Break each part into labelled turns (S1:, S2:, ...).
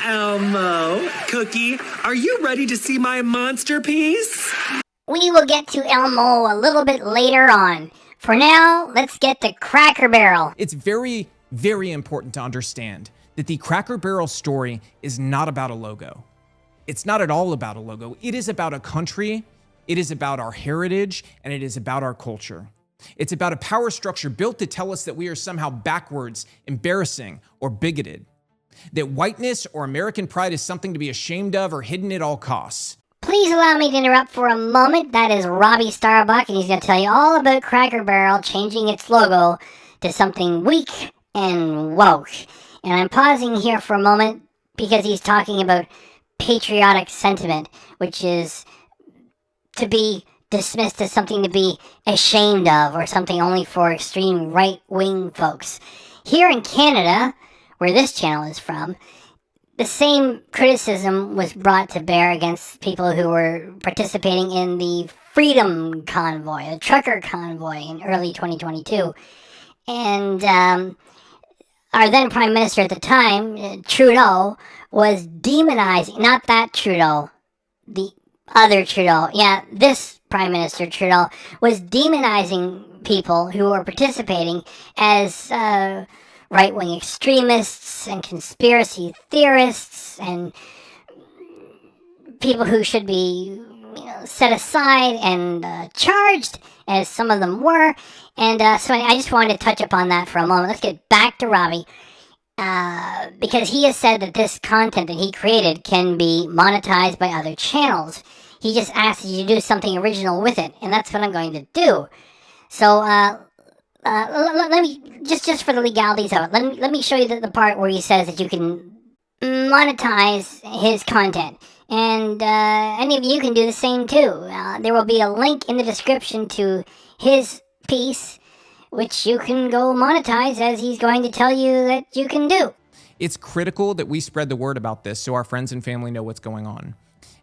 S1: Elmo, Cookie, are you ready to see my monster piece?
S2: We will get to Elmo a little bit later on. For now, let's get to Cracker Barrel.
S3: It's very, very important to understand that the Cracker Barrel story is not about a logo. It's not at all about a logo. It is about a country, it is about our heritage, and it is about our culture. It's about a power structure built to tell us that we are somehow backwards, embarrassing, or bigoted. That whiteness or American pride is something to be ashamed of or hidden at all costs.
S2: Please allow me to interrupt for a moment. That is RobbyStarbuck, and he's going to tell you all about Cracker Barrel changing its logo to something weak and woke. And I'm pausing here for a moment because he's talking about patriotic sentiment, which is to be dismissed as something to be ashamed of or something only for extreme right-wing folks. Here in Canada, where this channel is from, the same criticism was brought to bear against people who were participating in the Freedom Convoy, the trucker convoy in early 2022. And our then Prime Minister at the time, Trudeau, was demonizing, not that Trudeau, the other Trudeau, yeah, this Prime Minister Trudeau, was demonizing people who were participating as right-wing extremists and conspiracy theorists and people who should be set aside and charged, as some of them were. And so I just wanted to touch upon that for a moment. Let's get back to Robbie, because he has said that this content that he created can be monetized by other channels. He just asked you to do something original with it, and that's what I'm going to do. So let me just for the legalities of it. Let me show you the part where he says that you can monetize his content, and any of you can do the same too. There will be a link in the description to his piece, which you can go monetize, as he's going to tell you that you can do.
S3: It's critical that we spread the word about this so our friends and family know what's going on.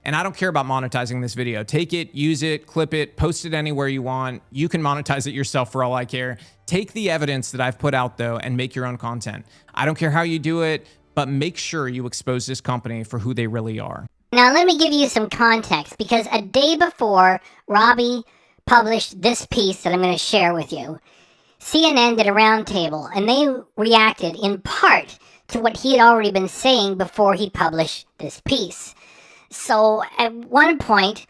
S3: And I don't care about monetizing this video. Take it, use it, clip it, post it anywhere you want. You can monetize it yourself for all I care. Take the evidence that I've put out though and make your own content. I don't care how you do it, but make sure you expose this company for who they really are.
S2: Now let me give you some context, because a day before Robbie published this piece that I'm going to share with you, CNN did a roundtable, and they reacted in part to what he had already been saying before he published this piece. So at one point,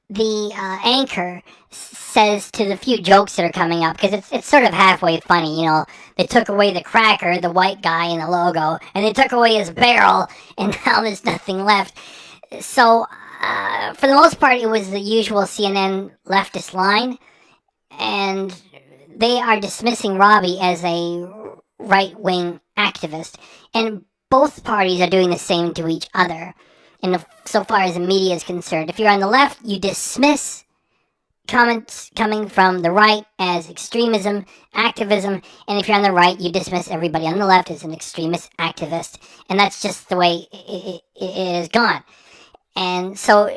S2: the anchor says to the few jokes that are coming up, because it's sort of halfway funny, you know, they took away the cracker, the white guy in the logo, and they took away his barrel, and now there's nothing left. So for the most part, it was the usual CNN leftist line, and they are dismissing Robbie as a right-wing activist, and both parties are doing the same to each other. And so far as the media is concerned, if you're on the left, you dismiss comments coming from the right as extremism, activism, and if you're on the right, you dismiss everybody on the left as an extremist activist, and that's just the way it has gone. And so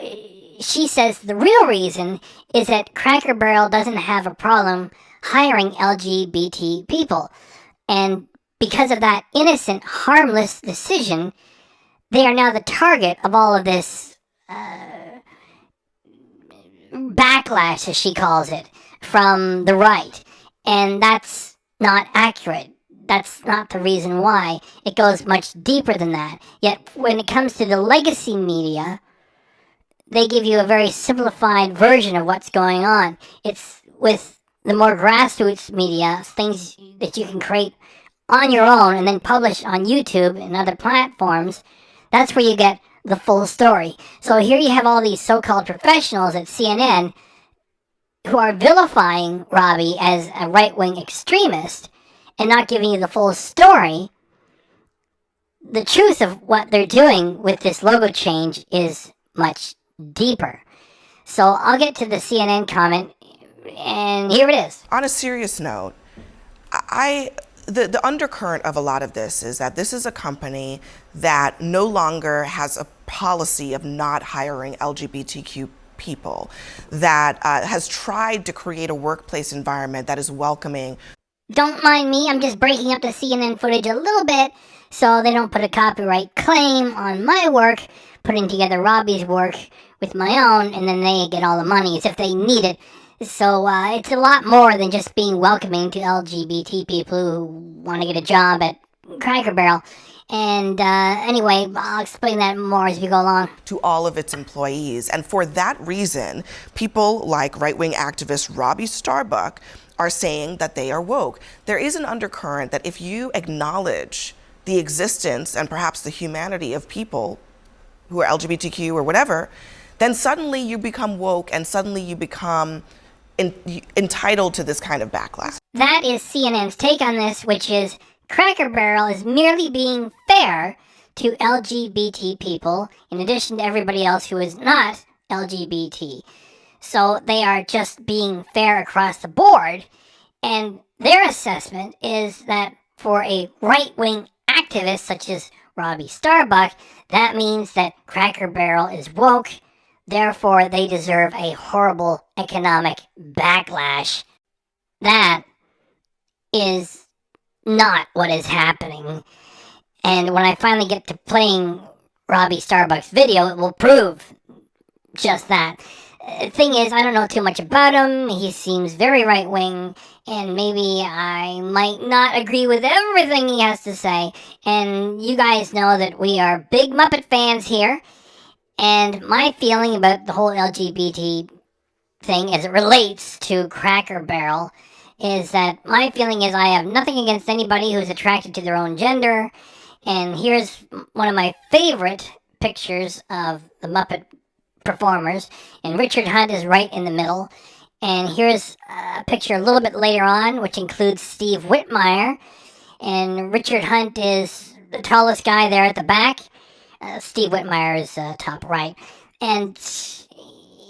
S2: she says the real reason is that Cracker Barrel doesn't have a problem hiring LGBT people, and because of that innocent, harmless decision, they are now the target of all of this backlash, as she calls it, from the right. And that's not accurate. That's not the reason why. It goes much deeper than that. Yet when it comes to the legacy media, they give you a very simplified version of what's going on. It's with the more grassroots media, things that you can create on your own and then publish on YouTube and other platforms. That's where you get the full story. So here you have all these so-called professionals at CNN who are vilifying Robbie as a right-wing extremist and not giving you the full story. The truth of what they're doing with this logo change is much deeper. So I'll get to the CNN comment, and here it is.
S4: On a serious note, the undercurrent of a lot of this is that this is a company that no longer has a policy of not hiring LGBTQ people, that has tried to create a workplace environment that is welcoming.
S2: Don't mind me, I'm just breaking up the CNN footage a little bit so they don't put a copyright claim on my work, putting together Robbie's work with my own, and then they get all the money as if they need it. So it's a lot more than just being welcoming to LGBT people who want to get a job at Cracker Barrel. And anyway, I'll explain that more as we go along.
S4: To all of its employees. And for that reason, people like right-wing activist RobbyStarbuck are saying that they are woke. There is an undercurrent that if you acknowledge the existence and perhaps the humanity of people who are LGBTQ or whatever, then suddenly you become woke and suddenly you become entitled to this kind of backlash.
S2: That is CNN's take on this, which is Cracker Barrel is merely being fair to LGBT people in addition to everybody else who is not LGBT. So they are just being fair across the board, and their assessment is that for a right-wing activist such as RobbyStarbuck, that means that Cracker Barrel is woke. Therefore, they deserve a horrible economic backlash. That is not what is happening. And when I finally get to playing RobbyStarbuck's video, it will prove just that. Thing is, I don't know too much about him. He seems very right-wing, and maybe I might not agree with everything he has to say. And you guys know that we are big Muppet fans here. And my feeling about the whole LGBT thing as it relates to Cracker Barrel is that my feeling is I have nothing against anybody who's attracted to their own gender. And here's one of my favorite pictures of the Muppet performers. And Richard Hunt is right in the middle. And here's a picture a little bit later on, which includes Steve Whitmire. And Richard Hunt is the tallest guy there at the back. Steve Whitmire is top right. And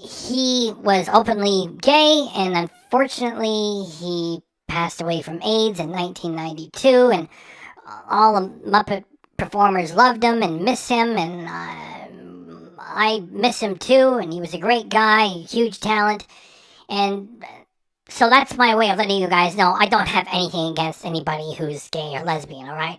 S2: he was openly gay, and unfortunately he passed away from AIDS in 1992, and all the Muppet performers loved him and miss him, and I miss him too, and he was a great guy, huge talent. And so that's my way of letting you guys know I don't have anything against anybody who's gay or lesbian, alright?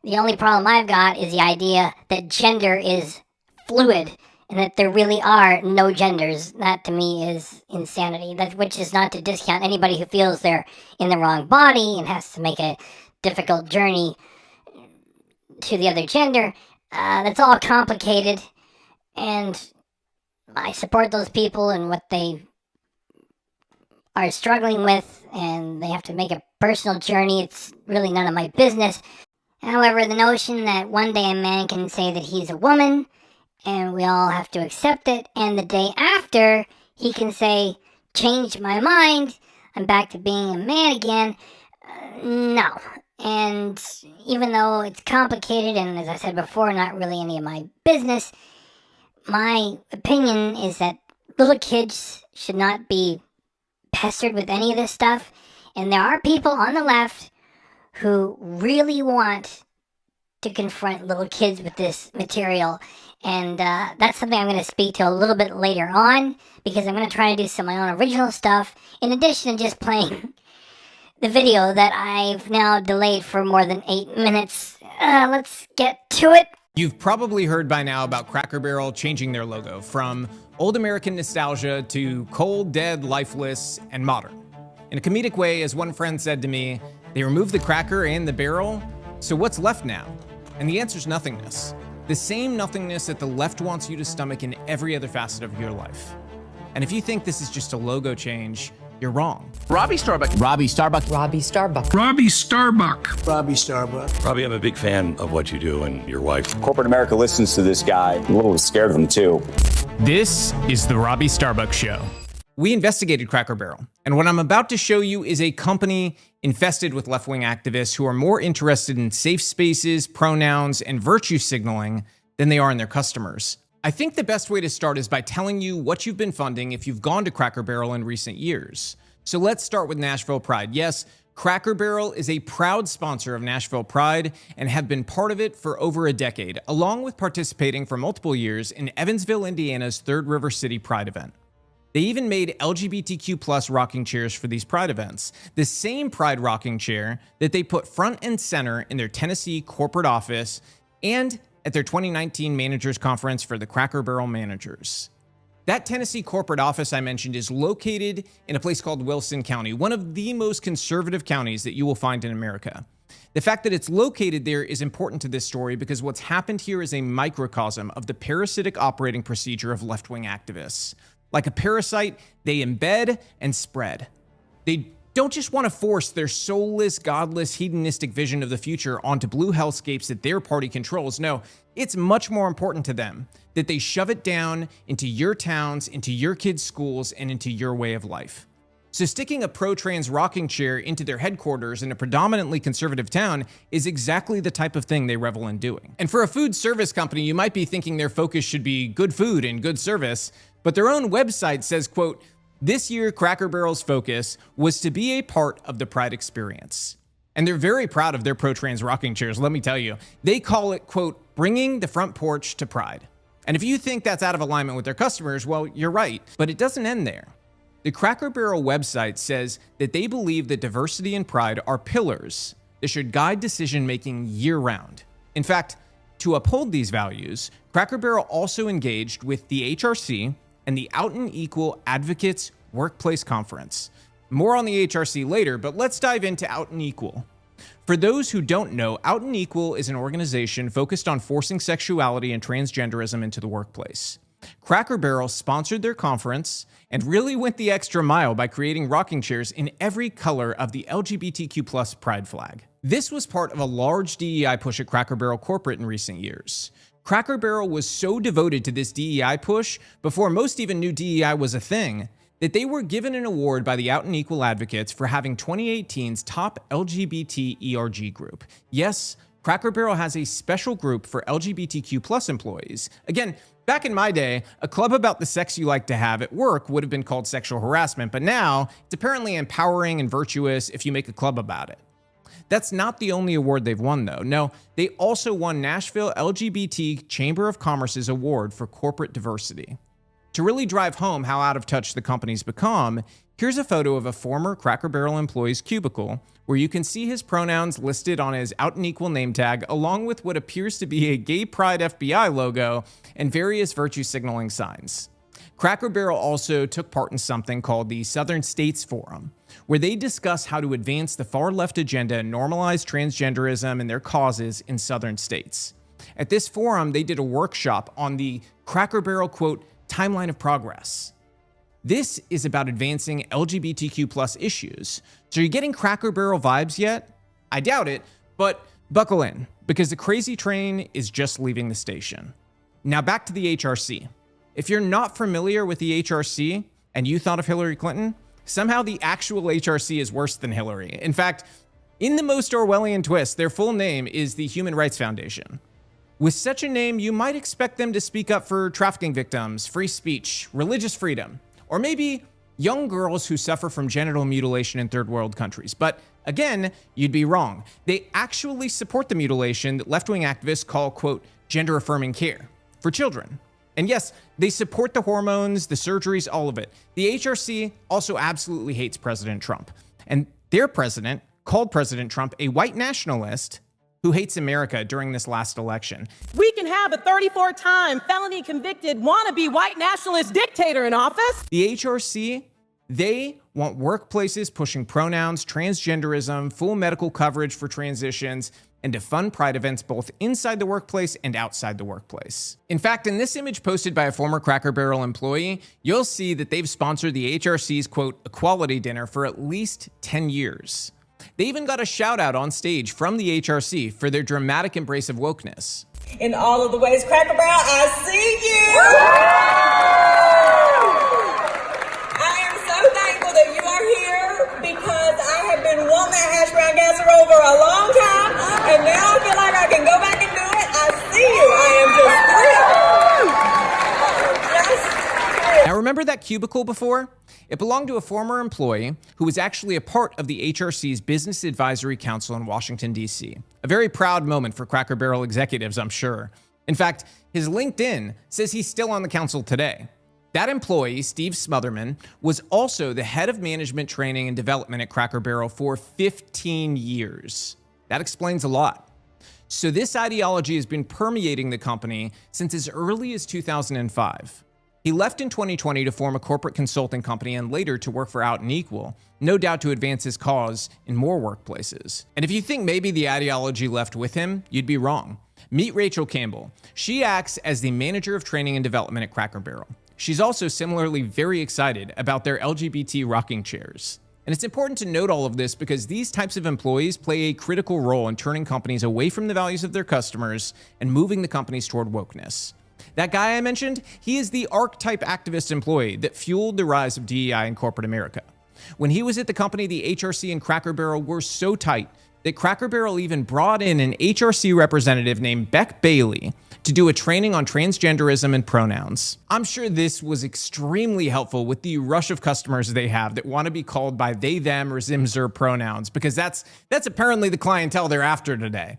S2: The only problem I've got is the idea that gender is fluid and that there really are no genders. That to me is insanity, which is not to discount anybody who feels they're in the wrong body and has to make a difficult journey to the other gender. That's all complicated, and I support those people and what they are struggling with, and they have to make a personal journey. It's really none of my business. However, the notion that one day a man can say that he's a woman, and we all have to accept it, and the day after, he can say, changed my mind, I'm back to being a man again, no. And even though it's complicated, and as I said before, not really any of my business, my opinion is that little kids should not be pestered with any of this stuff, and there are people on the left who really want to confront little kids with this material. And that's something I'm going to speak to a little bit later on, because I'm going to try to do some of my own original stuff, in addition to just playing the video that I've now delayed for more than 8 minutes. Let's get to it.
S3: You've probably heard by now about Cracker Barrel changing their logo from old American nostalgia to cold, dead, lifeless, and modern. In a comedic way, as one friend said to me, they removed the cracker and the barrel, so what's left now? And the answer's nothingness. The same nothingness that the left wants you to stomach in every other facet of your life. And if you think this is just a logo change, you're wrong.
S5: RobbyStarbuck.
S6: RobbyStarbuck.
S7: RobbyStarbuck.
S1: RobbyStarbuck.
S8: RobbyStarbuck.
S5: Robbie, I'm a big fan of what you do and your wife.
S6: Corporate America listens to this guy. I'm a little scared of him, too.
S3: This is the RobbyStarbuck Show. We investigated Cracker Barrel, and what I'm about to show you is a company infested with left-wing activists who are more interested in safe spaces, pronouns, and virtue signaling than they are in their customers. I think the best way to start is by telling you what you've been funding if you've gone to Cracker Barrel in recent years. So let's start with Nashville Pride. Yes, Cracker Barrel is a proud sponsor of Nashville Pride and have been part of it for over a decade, along with participating for multiple years in Evansville, Indiana's Third River City Pride event. They even made LGBTQ plus rocking chairs for these Pride events. The same Pride rocking chair that they put front and center in their Tennessee corporate office and at their 2019 managers conference for the Cracker Barrel managers. That Tennessee corporate office I mentioned is located in a place called Wilson County, one of the most conservative counties that you will find in America. The fact that it's located there is important to this story because what's happened here is a microcosm of the parasitic operating procedure of left-wing activists. Like a parasite, they embed and spread. They don't just want to force their soulless, godless, hedonistic vision of the future onto blue hellscapes that their party controls. No, it's much more important to them that they shove it down into your towns, into your kids' schools, and into your way of life. So sticking a pro-trans rocking chair into their headquarters in a predominantly conservative town is exactly the type of thing they revel in doing. And for a food service company, you might be thinking their focus should be good food and good service, but their own website says, quote, "This year, Cracker Barrel's focus was to be a part of the Pride experience." And they're very proud of their pro-trans rocking chairs, let me tell you. They call it, quote, "bringing the front porch to Pride." And if you think that's out of alignment with their customers, well, you're right. But it doesn't end there. The Cracker Barrel website says that they believe that diversity and pride are pillars that should guide decision-making year-round. In fact, to uphold these values, Cracker Barrel also engaged with the HRC and the Out and Equal Advocates Workplace Conference. More on the HRC later, but let's dive into Out and Equal. For those who don't know, Out and Equal is an organization focused on forcing sexuality and transgenderism into the workplace. Cracker Barrel sponsored their conference and really went the extra mile by creating rocking chairs in every color of the LGBTQ plus pride flag. This was part of a large DEI push at Cracker Barrel corporate in recent years. Cracker Barrel was so devoted to this DEI push before most even knew DEI was a thing that they were given an award by the Out and Equal Advocates for having 2018's top LGBT ERG group. Yes, Cracker Barrel has a special group for LGBTQ plus employees. Again, back in my day, a club about the sex you like to have at work would have been called sexual harassment, but now it's apparently empowering and virtuous if you make a club about it. That's not the only award they've won, though. No, they also won Nashville LGBT Chamber of Commerce's award for corporate diversity. To really drive home how out of touch the company's become, here's a photo of a former Cracker Barrel employee's cubicle, where you can see his pronouns listed on his Out and Equal name tag, along with what appears to be a Gay Pride FBI logo and various virtue signaling signs. Cracker Barrel also took part in something called the Southern States Forum, where they discuss how to advance the far-left agenda and normalize transgenderism and their causes in Southern states. At this forum, they did a workshop on the Cracker Barrel, quote, timeline of progress. This is about advancing LGBTQ plus issues. So are you getting Cracker Barrel vibes yet? I doubt it, but buckle in, because the crazy train is just leaving the station. Now back to the HRC. If you're not familiar with the HRC and you thought of Hillary Clinton, somehow the actual HRC is worse than Hillary. In fact, in the most Orwellian twist, their full name is the Human Rights Foundation. With such a name, you might expect them to speak up for trafficking victims, free speech, religious freedom, or maybe young girls who suffer from genital mutilation in third world countries. But again, you'd be wrong. They actually support the mutilation that left-wing activists call, quote, gender-affirming care for children. And yes, they support the hormones, the surgeries, all of it. The HRC also absolutely hates President Trump. And their president called President Trump a white nationalist who hates America during this last election.
S7: We can have a 34-time felony convicted wannabe white nationalist dictator in office.
S3: The HRC, they want workplaces pushing pronouns, transgenderism, full medical coverage for transitions, and to fund pride events both inside the workplace and outside the workplace. In fact, in this image posted by a former Cracker Barrel employee, you'll see that they've sponsored the HRC's, quote, equality dinner for at least 10 years. They even got a shout out on stage from the HRC for their dramatic embrace of wokeness.
S7: In all of the ways, Cracker Barrel, I see you. I am so thankful that you are here because I have been wanting that hash brown casserole for a long time, and now I feel like I can go back and do it. I see you. I am just thrilled.
S3: Now remember that cubicle before? It belonged to a former employee who was actually a part of the HRC's Business Advisory Council in Washington, D.C. A very proud moment for Cracker Barrel executives, I'm sure. In fact, his LinkedIn says he's still on the council today. That employee, Steve Smotherman, was also the head of management training and development at Cracker Barrel for 15 years. That explains a lot. So this ideology has been permeating the company since as early as 2005. He left in 2020 to form a corporate consulting company and later to work for Out and Equal, no doubt to advance his cause in more workplaces. And if you think maybe the ideology left with him, you'd be wrong. Meet Rachel Campbell. She acts as the manager of training and development at Cracker Barrel. She's also similarly very excited about their LGBT rocking chairs. And it's important to note all of this because these types of employees play a critical role in turning companies away from the values of their customers and moving the companies toward wokeness. That guy I mentioned, he is the archetype activist employee that fueled the rise of DEI in corporate America. When he was at the company, the HRC and Cracker Barrel were so tight that Cracker Barrel even brought in an HRC representative named Beck Bailey to do a training on transgenderism and pronouns. I'm sure this was extremely helpful with the rush of customers they have that want to be called by they, them, or zim, zer pronouns, because that's apparently the clientele they're after today.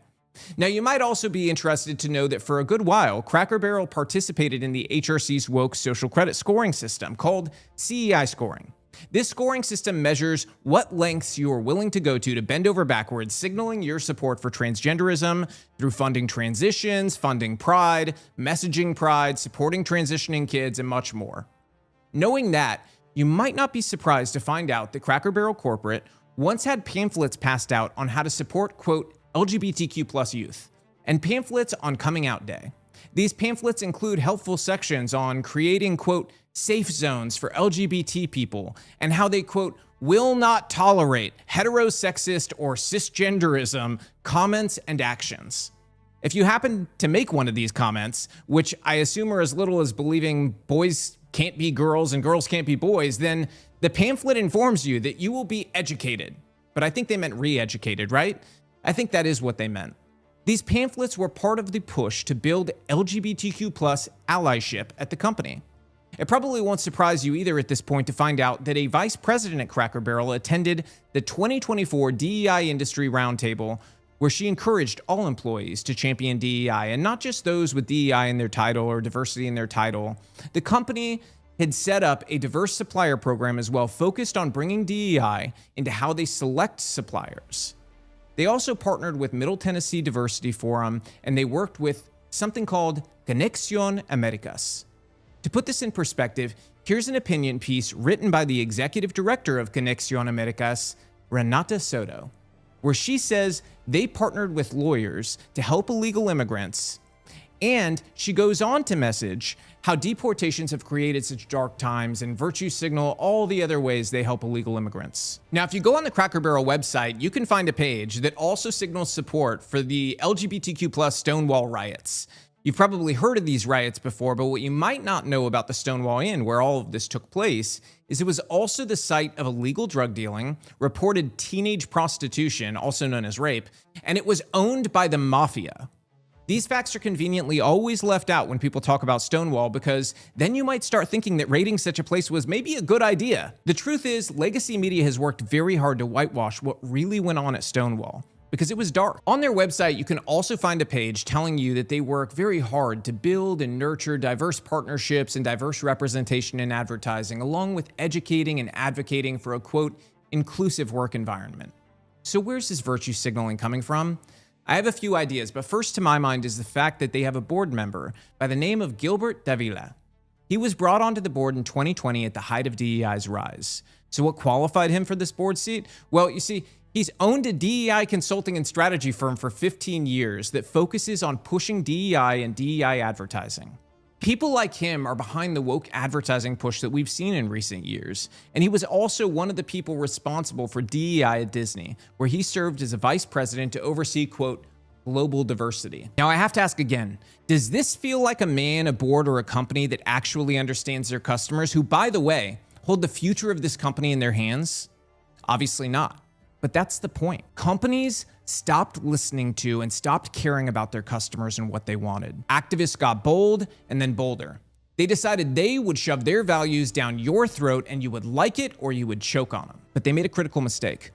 S3: Now, you might also be interested to know that for a good while, Cracker Barrel participated in the HRC's woke social credit scoring system called CEI scoring. This scoring system measures what lengths you are willing to go to bend over backwards, signaling your support for transgenderism through funding transitions, funding pride, messaging pride, supporting transitioning kids, and much more. Knowing that, you might not be surprised to find out that Cracker Barrel Corporate once had pamphlets passed out on how to support, quote, LGBTQ+ youth, and pamphlets on Coming Out Day. These pamphlets include helpful sections on creating, quote, safe zones for LGBT people and how they, quote, will not tolerate heterosexist or cisgenderism comments and actions. If you happen to make one of these comments, which I assume are as little as believing boys can't be girls and girls can't be boys, then the pamphlet informs you that you will be educated. But I think they meant re-educated, right? I think that is what they meant. These pamphlets were part of the push to build LGBTQ+ allyship at the company. It probably won't surprise you either at this point to find out that a vice president at Cracker Barrel attended the 2024 DEI Industry Roundtable, where she encouraged all employees to champion DEI, and not just those with DEI in their title or diversity in their title. The company had set up a diverse supplier program as well, focused on bringing DEI into how they select suppliers. They also partnered with Middle Tennessee Diversity Forum, and they worked with something called Conexión Américas. To put this in perspective, here's an opinion piece written by the executive director of Conexión Américas, Renata Soto, where she says they partnered with lawyers to help illegal immigrants, and she goes on to message how deportations have created such dark times and virtue signal all the other ways they help illegal immigrants. Now, if you go on the Cracker Barrel website, you can find a page that also signals support for the LGBTQ+ Stonewall riots. You've probably heard of these riots before, but what you might not know about the Stonewall Inn, where all of this took place, is it was also the site of illegal drug dealing, reported teenage prostitution, also known as rape, and it was owned by the mafia. These facts are conveniently always left out when people talk about Stonewall, because then you might start thinking that raiding such a place was maybe a good idea. The truth is, legacy media has worked very hard to whitewash what really went on at Stonewall, because it was dark. On their website, you can also find a page telling you that they work very hard to build and nurture diverse partnerships and diverse representation in advertising, along with educating and advocating for a, quote, inclusive work environment. So where's this virtue signaling coming from? I have a few ideas, but first to my mind is the fact that they have a board member by the name of Gilbert Davila. He was brought onto the board in 2020 at the height of DEI's rise. So what qualified him for this board seat? Well, you see, he's owned a DEI consulting and strategy firm for 15 years that focuses on pushing DEI and DEI advertising. People like him are behind the woke advertising push that we've seen in recent years, and he was also one of the people responsible for DEI at Disney, where he served as a vice president to oversee, quote, global diversity. Now, I have to ask again, does this feel like a man, a board, or a company that actually understands their customers, who, by the way, hold the future of this company in their hands? Obviously not. But that's the point. Companies stopped listening to and stopped caring about their customers and what they wanted. Activists got bold and then bolder. They decided they would shove their values down your throat and you would like it or you would choke on them. But they made a critical mistake.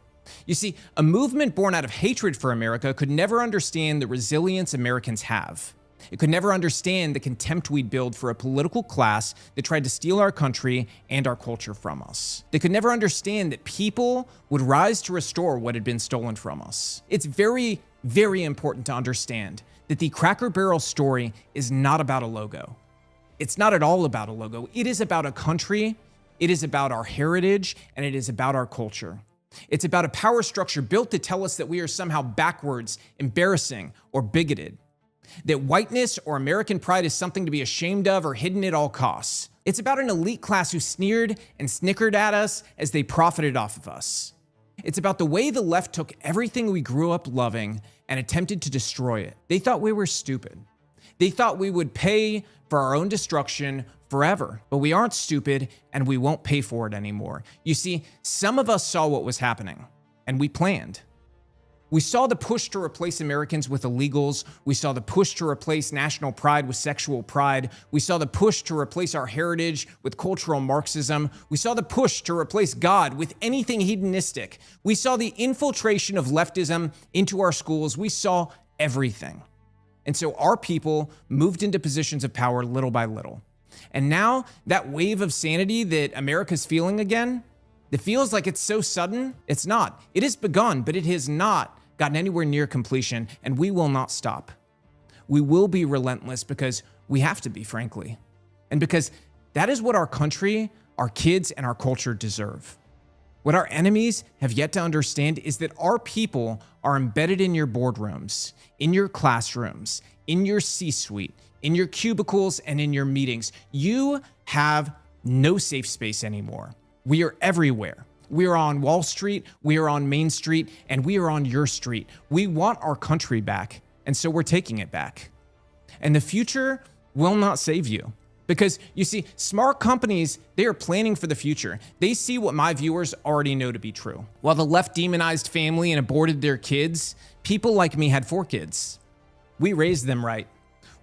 S3: You see, a movement born out of hatred for America could never understand the resilience Americans have. It could never understand the contempt we'd build for a political class that tried to steal our country and our culture from us. They could never understand that people would rise to restore what had been stolen from us. It's very, very important to understand that the Cracker Barrel story is not about a logo. It's not at all about a logo. It is about a country, it is about our heritage, and it is about our culture. It's about a power structure built to tell us that we are somehow backwards, embarrassing, or bigoted. That whiteness or American pride is something to be ashamed of or hidden at all costs. It's about an elite class who sneered and snickered at us as they profited off of us. It's about the way the left took everything we grew up loving and attempted to destroy it. They thought we were stupid. They thought we would pay for our own destruction forever, but we aren't stupid and we won't pay for it anymore. You see, some of us saw what was happening and we planned. We saw the push to replace Americans with illegals. We saw the push to replace national pride with sexual pride. We saw the push to replace our heritage with cultural Marxism. We saw the push to replace God with anything hedonistic. We saw the infiltration of leftism into our schools. We saw everything. And so our people moved into positions of power little by little. And now that wave of sanity that America's feeling again, it feels like it's so sudden. It's not. It has begun, but it has not gotten anywhere near completion, and we will not stop. We will be relentless because we have to be, frankly. And because that is what our country, our kids, and our culture deserve. What our enemies have yet to understand is that our people are embedded in your boardrooms, in your classrooms, in your C-suite, in your cubicles, and in your meetings. You have no safe space anymore. We are everywhere. We are on Wall Street, we are on Main Street, and we are on your street. We want our country back, and so we're taking it back. And the future will not save you. Because you see, smart companies, they are planning for the future. They see what my viewers already know to be true. While the left demonized family and aborted their kids, people like me had 4 kids. We raised them right.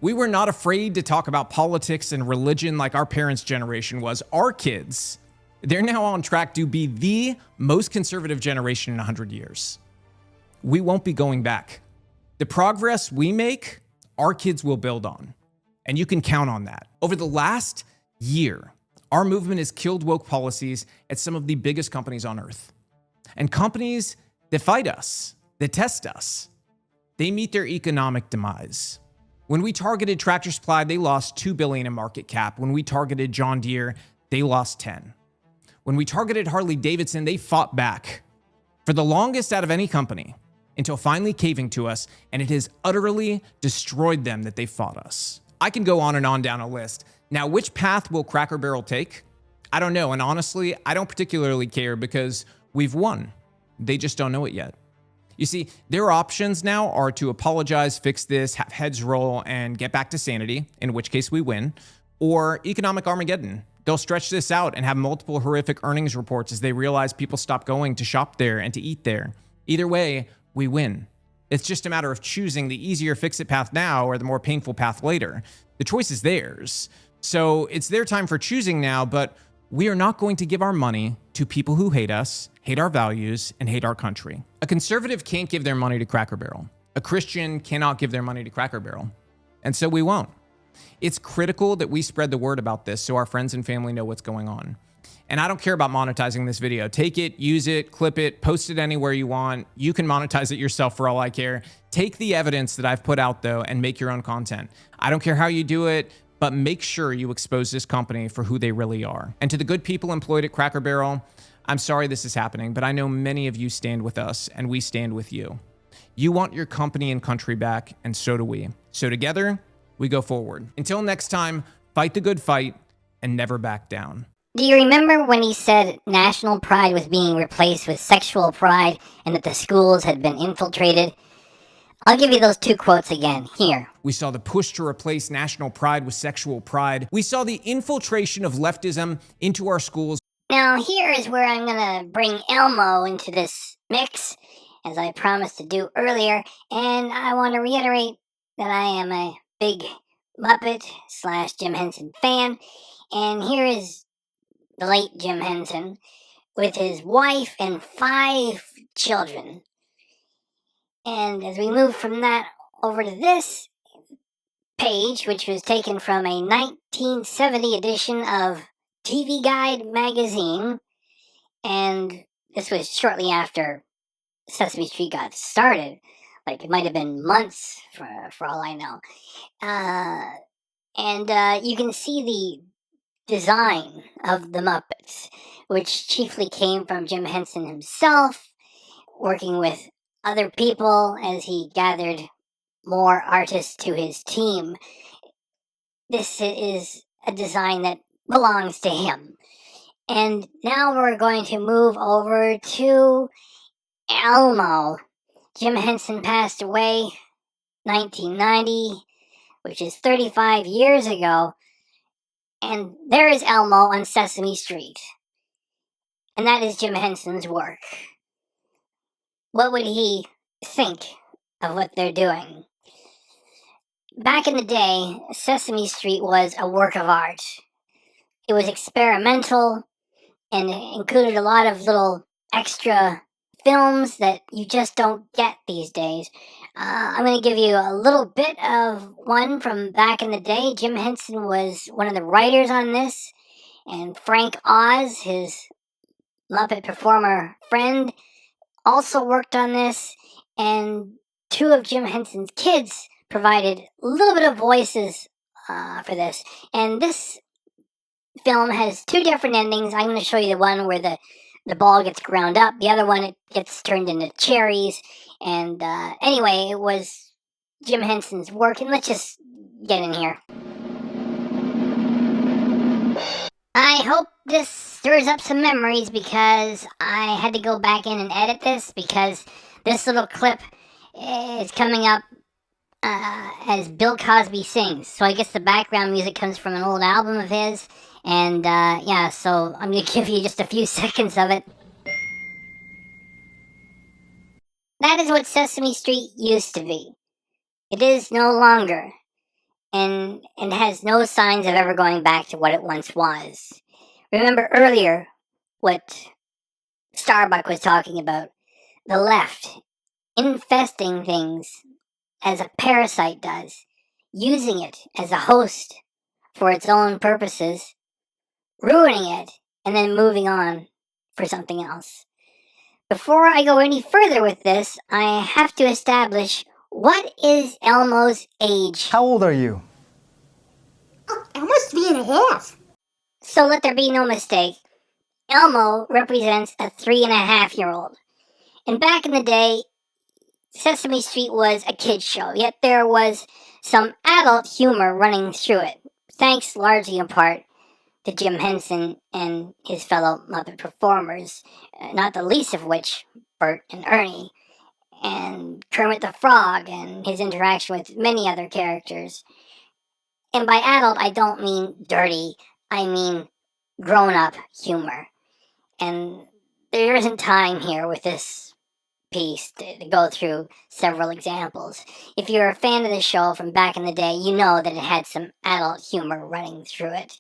S3: We were not afraid to talk about politics and religion like our parents' generation was. Our kids, they're now on track to be the most conservative generation in 100 years. We won't be going back. The progress we make, our kids will build on. And you can count on that. Over the last year, our movement has killed woke policies at some of the biggest companies on earth. And companies that fight us, that test us, they meet their economic demise. When we targeted Tractor Supply, they lost $2 billion in market cap. When we targeted John Deere, they lost 10. When we targeted Harley Davidson, they fought back for the longest out of any company until finally caving to us, and it has utterly destroyed them that they fought us. I can go on and on down a list. Now, which path will Cracker Barrel take? I don't know, and honestly, I don't particularly care because we've won. They just don't know it yet. You see, their options now are to apologize, fix this, have heads roll, and get back to sanity, in which case we win, or economic Armageddon. They'll stretch this out and have multiple horrific earnings reports as they realize people stop going to shop there and to eat there. Either way, we win. It's just a matter of choosing the easier fix-it path now or the more painful path later. The choice is theirs. So it's their time for choosing now, but we are not going to give our money to people who hate us, hate our values, and hate our country. A conservative can't give their money to Cracker Barrel. A Christian cannot give their money to Cracker Barrel. And so we won't. It's critical that we spread the word about this so our friends and family know what's going on. And I don't care about monetizing this video. Take it, use it, clip it, post it anywhere you want. You can monetize it yourself for all I care. Take the evidence that I've put out, though, and make your own content. I don't care how you do it, but make sure you expose this company for who they really are. And to the good people employed at Cracker Barrel, I'm sorry this is happening, but I know many of you stand with us, and we stand with you. You want your company and country back, and so do we. So together, we go forward. Until next time, fight the good fight and never back down.
S2: Do you remember when he said national pride was being replaced with sexual pride and that the schools had been infiltrated? I'll give you those 2 quotes again, here.
S3: We saw the push to replace national pride with sexual pride. We saw the infiltration of leftism into our schools.
S2: Now, here is where I'm going to bring Elmo into this mix, as I promised to do earlier, and I want to reiterate that I am a big Muppet / Jim Henson fan, and here is the late Jim Henson with his wife and 5 children. And as we move from that over to this, page, which was taken from a 1970 edition of TV Guide magazine, and this was shortly after Sesame Street got started. Like, it might have been months, for all I know. And you can see the design of the Muppets, which chiefly came from Jim Henson himself, working with other people as he gathered more artists to his team. This is a design that belongs to him. And now we're going to move over to Elmo. Jim Henson passed away 1990, which is 35 years ago. And there is Elmo on Sesame Street. And that is Jim Henson's work. What would he think of what they're doing? Back in the day, Sesame Street was a work of art. It was experimental and included a lot of little extra films that you just don't get these days. I'm going to give you a little bit of one from back in the day. Jim Henson was one of the writers on this, and Frank Oz, his Muppet performer friend, also worked on this, and two of Jim Henson's kids provided a little bit of voices for this. And this film has two different endings. I'm going to show you the one where the ball gets ground up. The other one, it gets turned into cherries. And anyway, it was Jim Henson's work. And let's just get in here. I hope this stirs up some memories, because I had to go back in and edit this, because this little clip is coming up as Bill Cosby sings. So I guess the background music comes from an old album of his. And yeah, so I'm going to give you just a few seconds of it. That is what Sesame Street used to be. It is no longer. And has no signs of ever going back to what it once was. Remember earlier what Starbuck was talking about. The left infesting things as a parasite does, using it as a host for its own purposes, ruining it, and then moving on for something else. Before I go any further with this, I have to establish, what is Elmo's age?
S8: How old are you?
S9: Almost 3.5.
S2: So let there be no mistake. Elmo represents a 3.5-year-old. And back in the day, Sesame Street was a kid's show, yet there was some adult humor running through it, thanks largely in part to Jim Henson and his fellow Muppet performers, not the least of which Bert and Ernie, and Kermit the Frog and his interaction with many other characters. And by adult, I don't mean dirty, I mean grown-up humor. And there isn't time here with this piece to go through several examples. If you're a fan of the show from back in the day, you know that it had some adult humor running through it.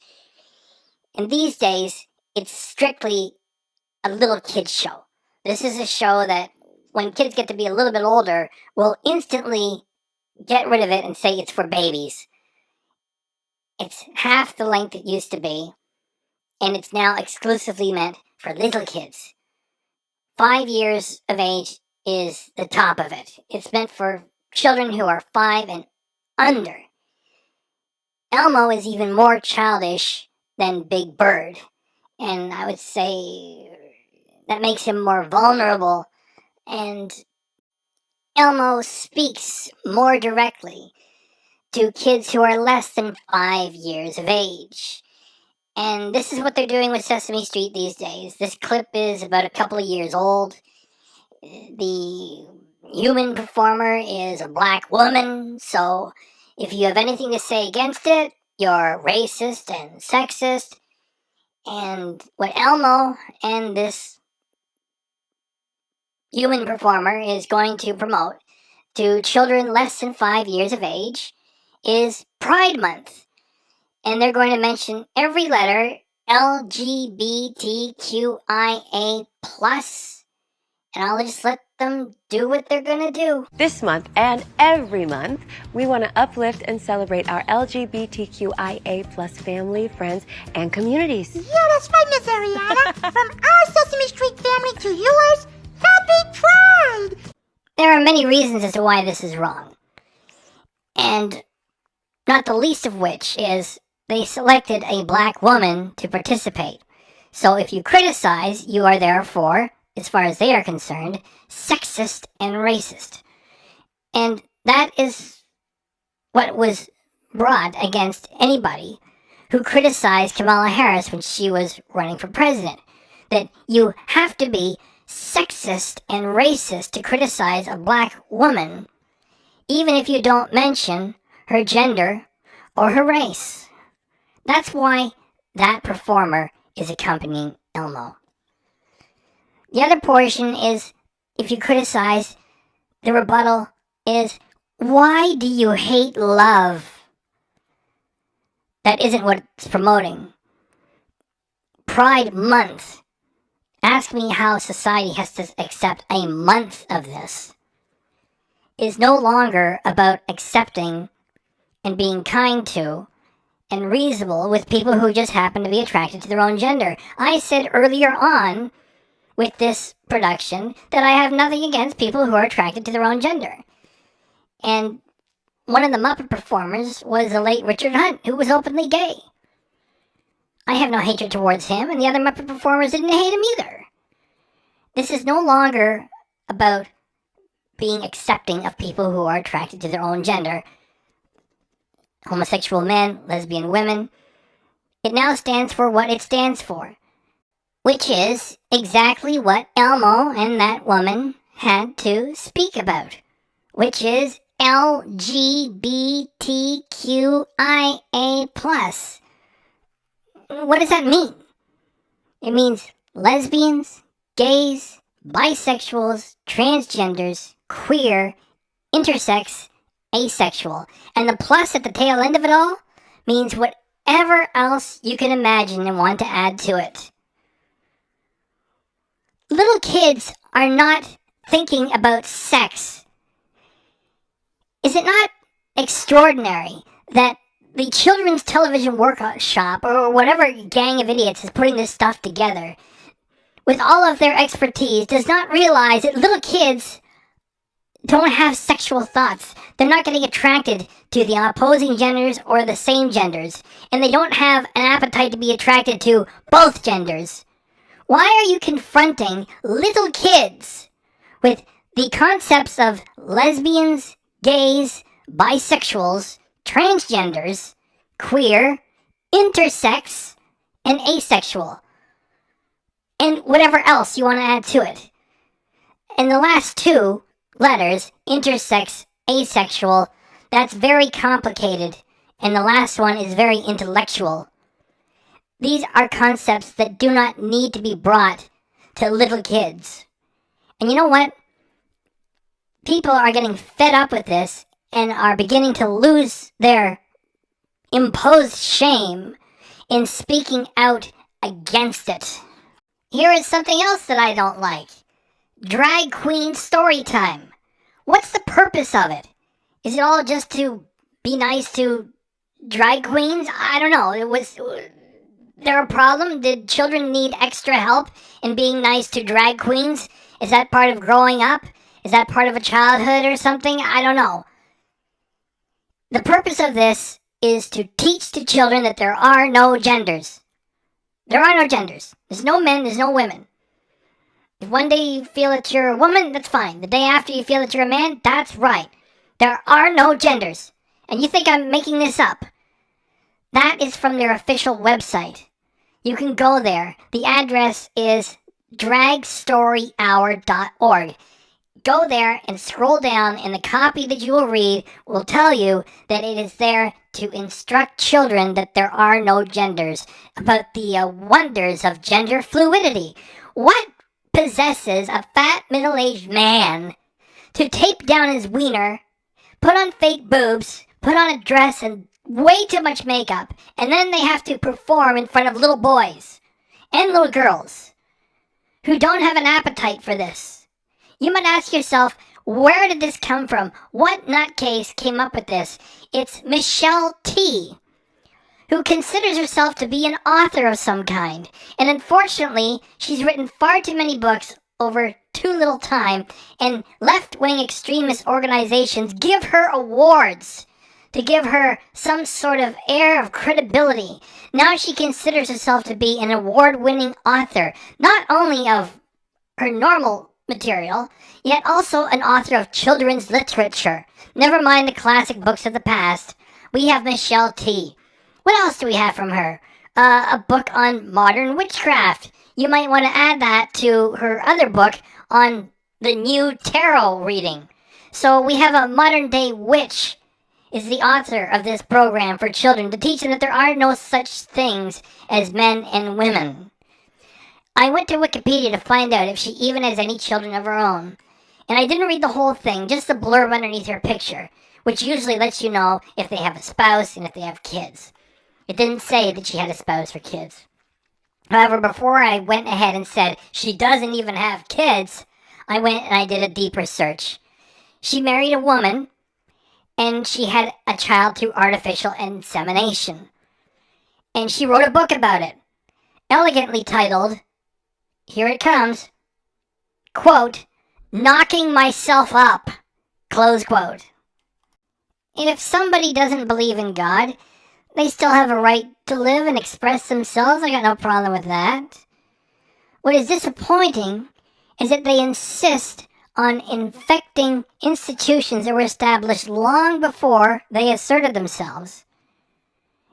S2: And these days, it's strictly a little kid's show. This is a show that, when kids get to be a little bit older, will instantly get rid of it and say it's for babies. It's half the length it used to be, and it's now exclusively meant for little kids. 5 years of age is the top of it. It's meant for children who are 5 and under. Elmo is even more childish than Big Bird, and I would say that makes him more vulnerable, and Elmo speaks more directly to kids who are less than 5 years of age. And this is what they're doing with Sesame Street these days. This clip is about a couple of years old. The human performer is a black woman, so if you have anything to say against it, you're racist and sexist. And what Elmo and this human performer is going to promote to children less than 5 years of age is Pride Month. And they're going to mention every letter LGBTQIA+, and I'll just let them do what they're gonna do.
S8: This month and every month, we want to uplift and celebrate our LGBTQIA plus family, friends, and communities.
S9: Yeah, that's right, Miss Ariana. From our Sesame Street family to yours, happy Pride!
S2: There are many reasons as to why this is wrong. And not the least of which is they selected a black woman to participate. So if you criticize, you are therefore, as far as they are concerned, sexist and racist. And that is what was brought against anybody who criticized Kamala Harris when she was running for president. That you have to be sexist and racist to criticize a black woman, even if you don't mention her gender or her race. That's why that performer is accompanying Elmo. The other portion is, if you criticize, the rebuttal is, why do you hate love? That isn't what it's promoting. Pride Month. Ask me how society has to accept a month of this. Is no longer about accepting and being kind to and reasonable with people who just happen to be attracted to their own gender. I said earlier on with this production that I have nothing against people who are attracted to their own gender. And one of the Muppet performers was the late Richard Hunt, who was openly gay. I have no hatred towards him, and the other Muppet performers didn't hate him either. This is no longer about being accepting of people who are attracted to their own gender. Homosexual men, lesbian women. It now stands for what it stands for, which is exactly what Elmo and that woman had to speak about, which is LGBTQIA+. What does that mean? It means lesbians, gays, bisexuals, transgenders, queer, intersex, asexual. And the plus at the tail end of it all means whatever else you can imagine and want to add to it. Little kids are not thinking about sex. Is it not extraordinary that the Children's Television Workshop, or whatever gang of idiots is putting this stuff together, with all of their expertise, does not realize that little kids don't have sexual thoughts. They're not getting attracted to the opposing genders or the same genders, and they don't have an appetite to be attracted to both genders. Why are you confronting little kids with the concepts of lesbians, gays, bisexuals, transgenders, queer, intersex, and asexual, and whatever else you want to add to it? And the last two letters, intersex, asexual, that's very complicated, and the last one is very intellectual. These are concepts that do not need to be brought to little kids. And you know what? People are getting fed up with this and are beginning to lose their imposed shame in speaking out against it. Here is something else that I don't like. Drag queen story time. What's the purpose of it? Is it all just to be nice to drag queens? I don't know. There a problem? Did children need extra help in being nice to drag queens? Is that part of growing up? Is that part of a childhood or something? I don't know. The purpose of this is to teach to children that there are no genders. There are no genders. There's no men, there's no women. If one day you feel that you're a woman, that's fine. The day after you feel that you're a man, that's right. There are no genders. And you think I'm making this up? That is from their official website. You can go there. The address is dragstoryhour.org. Go there and scroll down, and the copy that you will read will tell you that it is there to instruct children that there are no genders, about the wonders of gender fluidity. What possesses a fat middle-aged man to tape down his wiener, put on fake boobs, put on a dress and way too much makeup, and then they have to perform in front of little boys and little girls who don't have an appetite for this? You might ask yourself, where did this come from? What nutcase came up with this? It's Michelle T, who considers herself to be an author of some kind. And unfortunately, she's written far too many books over too little time, and left-wing extremist organizations give her awards to give her some sort of air of credibility. Now she considers herself to be an award-winning author, not only of her normal material, yet also an author of children's literature. Never mind the classic books of the past. We have Michelle T. What else do we have from her? A book on modern witchcraft. You might want to add that to her other book on the new tarot reading. So we have a modern-day witch is the author of this program for children to teach them that there are no such things as men and women. I went to Wikipedia to find out if she even has any children of her own. And I didn't read the whole thing, just the blurb underneath her picture, which usually lets you know if they have a spouse and if they have kids. It didn't say that she had a spouse or kids. However, before I went ahead and said she doesn't even have kids, I went and I did a deeper search. She married a woman, and she had a child through artificial insemination. And she wrote a book about it, elegantly titled, here it comes, quote, "Knocking Myself Up," close quote. And if somebody doesn't believe in God, they still have a right to live and express themselves. I got no problem with that. What is disappointing is that they insist on infecting institutions that were established long before they asserted themselves.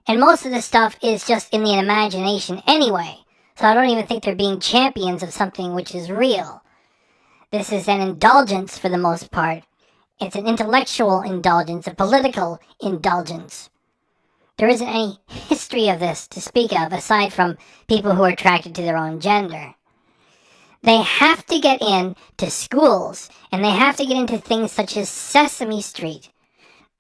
S2: And most of the stuff is just in the imagination anyway, so I don't even think they're being champions of something which is real. This is an indulgence for the most part. It's an intellectual indulgence, a political indulgence. There isn't any history of this to speak of aside from people who are attracted to their own gender. They have to get into schools, and they have to get into things such as Sesame Street.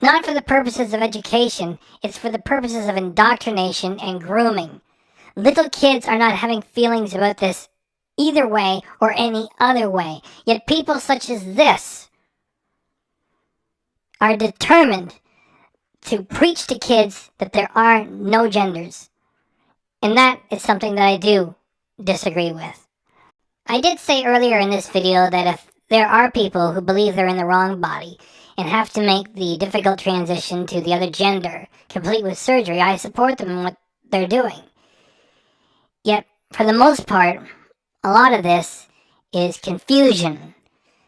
S2: Not for the purposes of education, it's for the purposes of indoctrination and grooming. Little kids are not having feelings about this either way or any other way. Yet people such as this are determined to preach to kids that there are no genders. And that is something that I do disagree with. I did say earlier in this video that if there are people who believe they're in the wrong body and have to make the difficult transition to the other gender, complete with surgery, I support them in what they're doing. Yet, for the most part, a lot of this is confusion.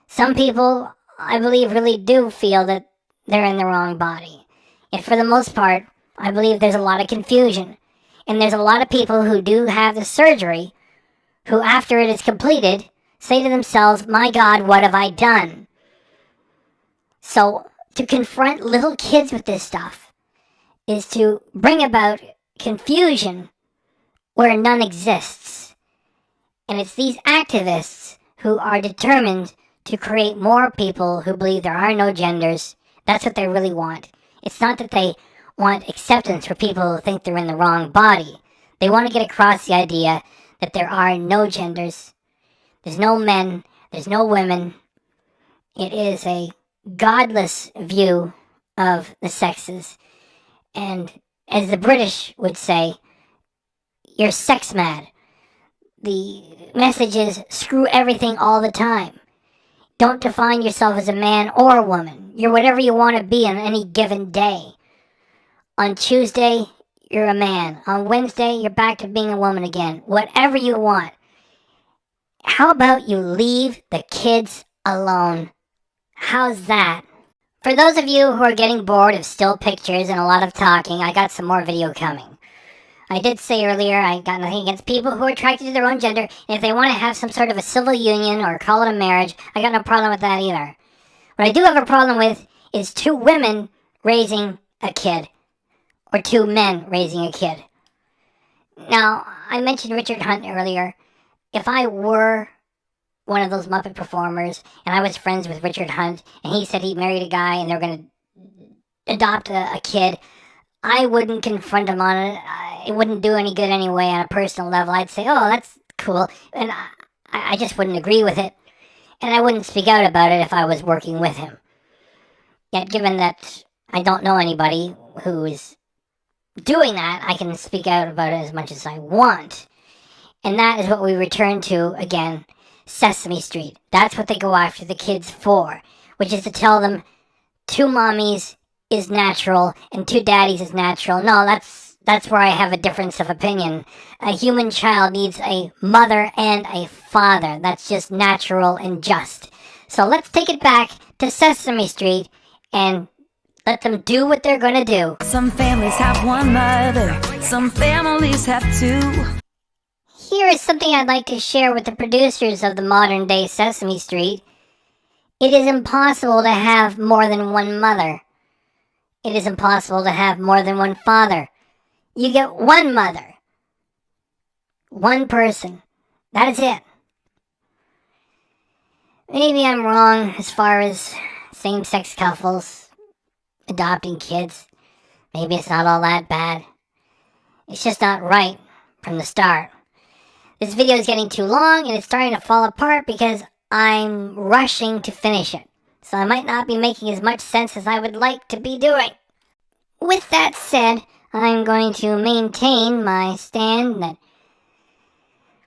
S2: Some people, I believe, really do feel that they're in the wrong body. And for the most part, I believe there's a lot of confusion. And there's a lot of people who do have the surgery who, after it is completed, say to themselves, my God, what have I done? So, to confront little kids with this stuff is to bring about confusion where none exists. And it's these activists who are determined to create more people who believe there are no genders. That's what they really want. It's not that they want acceptance for people who think they're in the wrong body. They want to get across the idea that there are no genders. There's no men. There's no women. It is a godless view of the sexes. And as the British would say, you're sex mad. The message is screw everything all the time. Don't define yourself as a man or a woman. You're whatever you want to be on any given day. On Tuesday, you're a man. On Wednesday, you're back to being a woman again. Whatever you want. How about you leave the kids alone? How's that? For those of you who are getting bored of still pictures and a lot of talking, I got some more video coming. I did say earlier I got nothing against people who are attracted to their own gender, and if they want to have some sort of a civil union or call it a marriage, I got no problem with that either. What I do have a problem with is two women raising a kid, or two men raising a kid. Now, I mentioned Richard Hunt earlier. If I were one of those Muppet performers, and I was friends with Richard Hunt, and he said he married a guy and they're going to adopt a kid, I wouldn't confront him on it. It wouldn't do any good anyway on a personal level. I'd say, oh, that's cool. And I just wouldn't agree with it. and I wouldn't speak out about it if I was working with him. Yet, given that I don't know anybody who is doing that, I can speak out about it as much as I want. And that is what we return to again, Sesame Street. That's what they go after the kids for, which is to tell them 2 mommies is natural and 2 daddies is natural. No, that's where I have a difference of opinion. A human child needs a mother and a father. That's just natural and just. So let's take it back to Sesame Street and let them do what they're gonna do.
S10: Some families have 1 mother, some families have 2.
S2: Here is something I'd like to share with the producers of the modern day Sesame Street. It is impossible to have more than 1 mother. It is impossible to have more than 1 father. You get 1 mother. 1 person. That is it. Maybe I'm wrong as far as same-sex couples adopting kids. Maybe it's not all that bad. It's just not right from the start. This video is getting too long and it's starting to fall apart because I'm rushing to finish it. So I might not be making as much sense as I would like to be doing. With that said, I'm going to maintain my stand that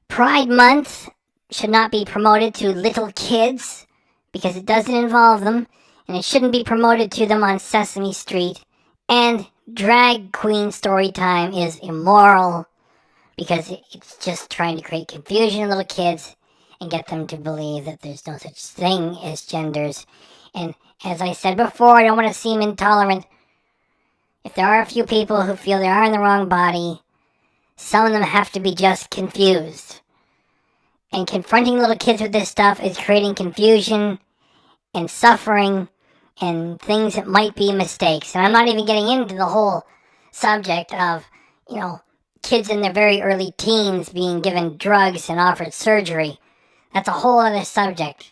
S2: Pride Month should not be promoted to little kids because it doesn't involve them, and it shouldn't be promoted to them on Sesame Street. And drag queen story time is immoral because it's just trying to create confusion in little kids and get them to believe that there's no such thing as genders. And as I said before, I don't want to seem intolerant. If there are a few people who feel they are in the wrong body, some of them have to be just confused. And confronting little kids with this stuff is creating confusion and suffering and things that might be mistakes. And I'm not even getting into the whole subject of, kids in their very early teens being given drugs and offered surgery. That's a whole other subject.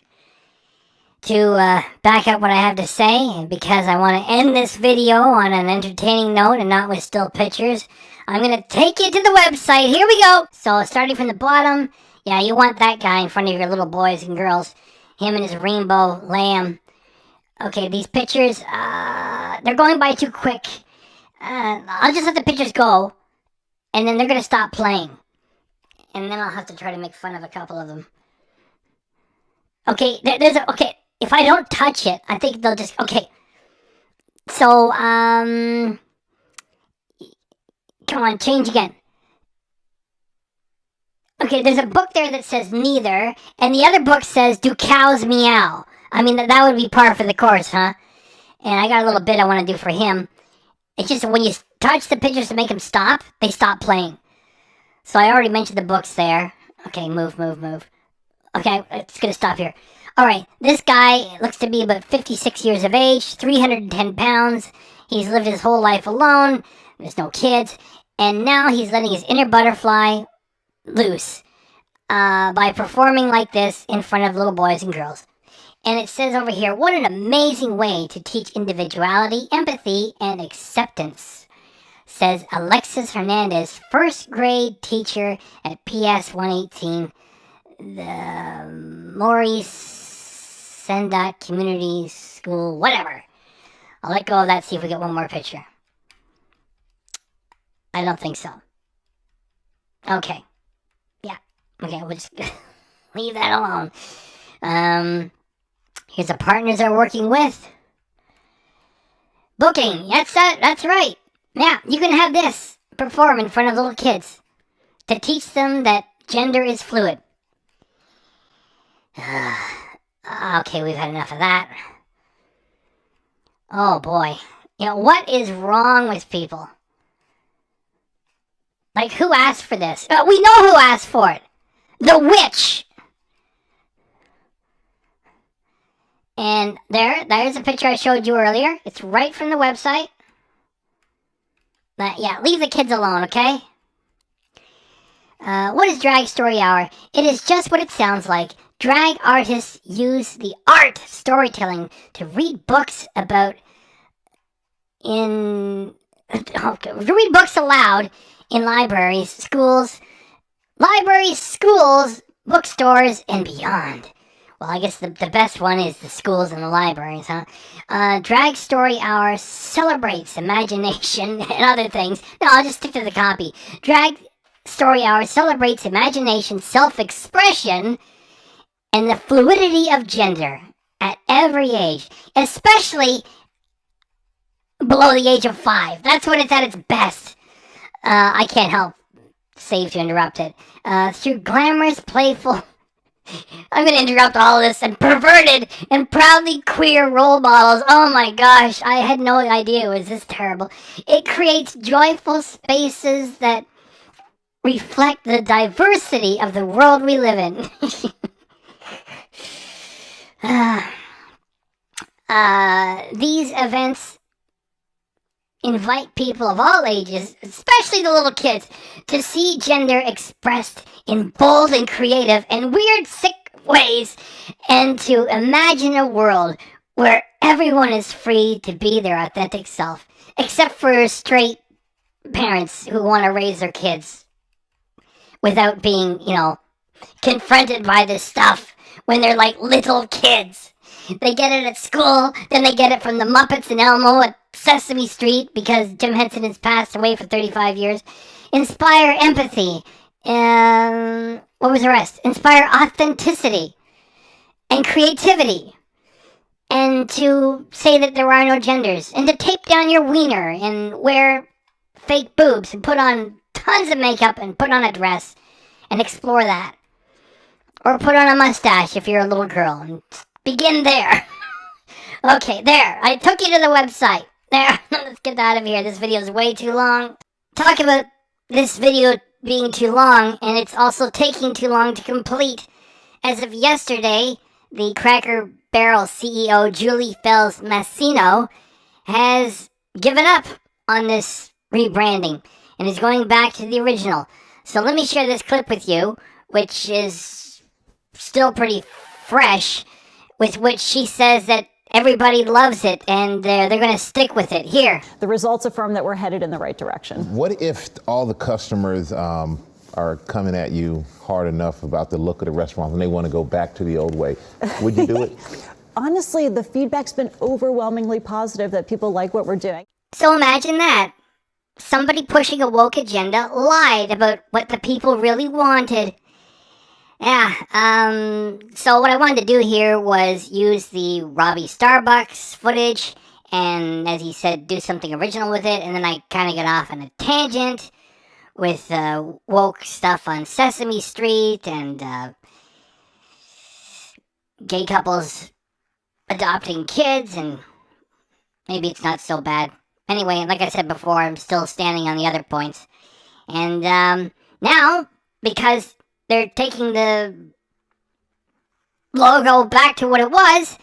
S2: To back up what I have to say, and because I want to end this video on an entertaining note and not with still pictures, I'm going to take you to the website. Here we go. So starting from the bottom, yeah, you want that guy in front of your little boys and girls. Him and his rainbow lamb. Okay, these pictures, they're going by too quick. I'll just let the pictures go, and then they're going to stop playing. And then I'll have to try to make fun of a couple of them. Okay, okay, if I don't touch it, I think they'll just, okay. So, come on, change again. Okay, there's a book there that says neither, and the other book says, do cows meow? I mean, that would be par for the course, huh? And I got a little bit I want to do for him. It's just when you touch the pictures to make them stop, they stop playing. So I already mentioned the books there. Okay, move. Okay, it's going to stop here. Alright, this guy looks to be about 56 years of age, 310 pounds. He's lived his whole life alone. There's no kids. And now he's letting his inner butterfly loose by performing like this in front of little boys and girls. And it says over here, what an amazing way to teach individuality, empathy, and acceptance, says Alexis Hernandez, first grade teacher at PS 118, the Maurice Sendak Community School, whatever. I'll let go of that, see if we get one more picture. I don't think so. Okay. Yeah. Okay, we'll just leave that alone. Here's the partners they're working with. Booking. That's right. Yeah, you can have this perform in front of little kids to teach them that gender is fluid. Okay, we've had enough of that. Oh boy. What is wrong with people? Like, who asked for this? We know who asked for it. The witch. And there's a picture I showed you earlier. It's right from the website. Yeah, leave the kids alone, okay? What is Drag Story Hour? It is just what it sounds like. Drag artists use the art storytelling to read books aloud in libraries, schools, bookstores, and beyond. Well, I guess the best one is the schools and the libraries, huh? Drag Story Hour celebrates imagination and other things. No, I'll just stick to the copy. Drag Story Hour celebrates imagination, self-expression, and the fluidity of gender at every age, especially below the age of 5. That's when it's at its best. I can't help save to interrupt it. Through glamorous, playful... I'm going to interrupt all of this, and perverted and proudly queer role models. Oh my gosh, I had no idea it was this terrible. It creates joyful spaces that reflect the diversity of the world we live in. These events invite people of all ages, especially the little kids, to see gender expressed in bold and creative and weird, sick ways, and to imagine a world where everyone is free to be their authentic self, except for straight parents who want to raise their kids without being, confronted by this stuff when they're like little kids. They get it at school, then they get it from the Muppets and Elmo at Sesame Street because Jim Henson has passed away for 35 years. Inspire empathy. What was the rest? Inspire authenticity and creativity. And to say that there are no genders. And to tape down your wiener and wear fake boobs and put on tons of makeup and put on a dress and explore that. Or put on a mustache if you're a little girl and begin there. Okay, there. I took you to the website. There. Let's get out of here. This video is way too long. Talk about this video being too long, and it's also taking too long to complete. As of yesterday, the Cracker Barrel CEO, Julie Felss Masino, has given up on this rebranding and is going back to the original. So let me share this clip with you, which is still pretty fresh, with which she says that everybody loves it and they're going to stick with it. Here.
S11: The results affirm that we're headed in the right direction.
S12: What if all the customers are coming at you hard enough about the look of the restaurant and they want to go back to the old way? Would you do it?
S11: Honestly, the feedback's been overwhelmingly positive that people like what we're doing.
S2: So imagine that. Somebody pushing a woke agenda lied about what the people really wanted. Yeah, so what I wanted to do here was use the RobbyStarbuck's footage and, as he said, do something original with it, and then I kind of got off on a tangent with woke stuff on Sesame Street and gay couples adopting kids, and maybe it's not so bad. Anyway, like I said before, I'm still standing on the other points. And now, because they're taking the logo back to what it was,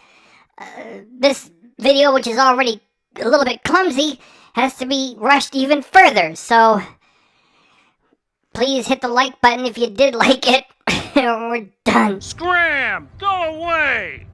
S2: this video, which is already a little bit clumsy, has to be rushed even further. So please hit the like button if you did like it. We're done.
S13: Scram! Go away!